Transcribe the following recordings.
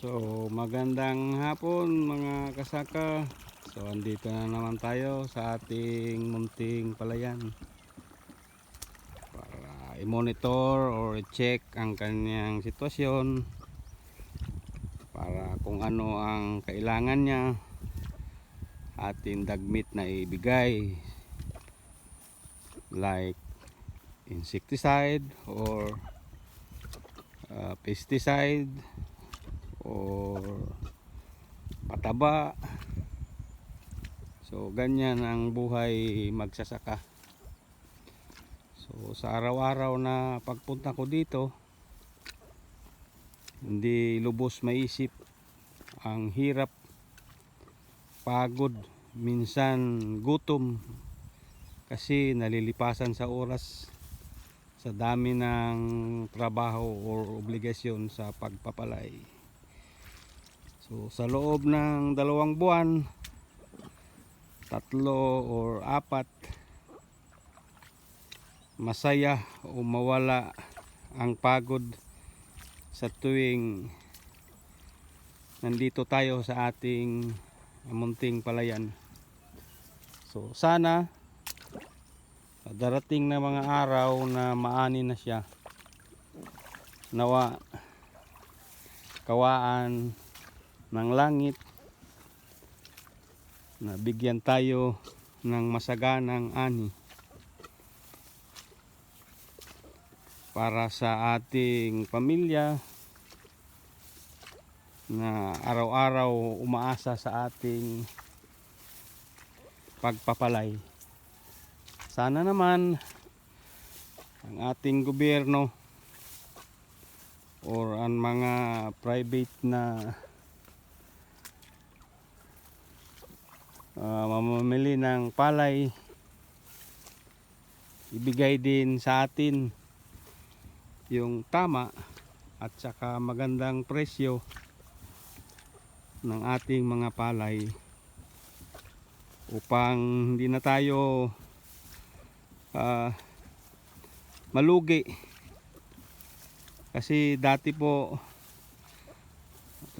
So magandang hapon mga kasaka. So andito na naman tayo sa ating munting palayan para i-monitor or i-check ang kanyang sitwasyon, para kung ano ang kailangan niya ating dagmit na ibigay, like insecticide or pesticide or pataba. So ganyan ang buhay magsasaka. So sa araw-araw na pagpunta ko dito, hindi lubos maisip ang hirap, pagod, minsan gutom, kasi nalilipasan sa oras sa dami ng trabaho or obligasyon sa pagpapalay. So sa loob ng 2 buwan, 3 or 4, masaya o mawala ang pagod sa tuwing nandito tayo sa ating munting palayan. So sana darating na mga araw na maani na siya, nawa kawaan ng langit na bigyan tayo ng masaganang ani para sa ating pamilya na araw-araw umaasa sa ating pagpapalay. Sana naman ang ating gobyerno or ang mga private na mamamili ng palay, ibigay din sa atin yung tama at saka magandang presyo ng ating mga palay, upang hindi na tayo malugi. Kasi dati po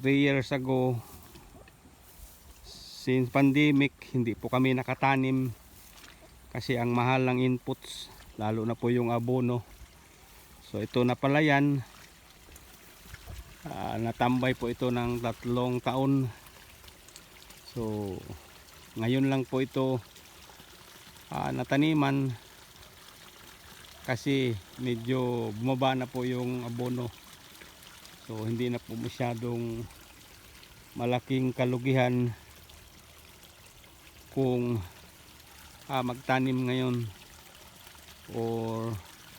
3 years ago, since pandemic, hindi po kami nakatanim kasi ang mahal ng inputs, lalo na po yung abono. So ito na palayan, natambay po ito ng 3 taon. So ngayon lang po ito nataniman kasi medyo bumaba na po yung abono. So hindi na po masyadong malaking kalugihan kung magtanim ngayon, or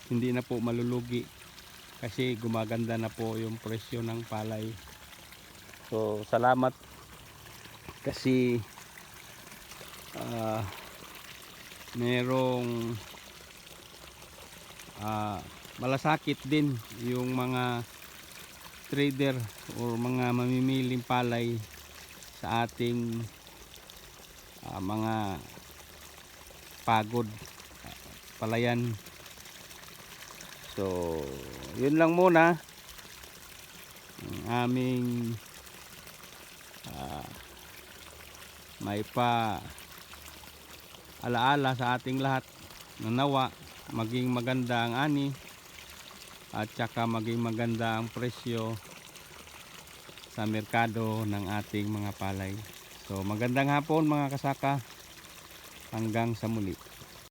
hindi na po malulugi kasi gumaganda na po yung presyo ng palay. So salamat kasi merong malasakit din yung mga trader or mga mamimiling palay sa ating mga pagod palayan. So yun lang muna ang aming may pa alaala sa ating lahat, na nawa maging maganda ang ani at saka maging maganda ang presyo sa merkado ng ating mga palay. So magandang hapon mga kasaka, hanggang sa muli.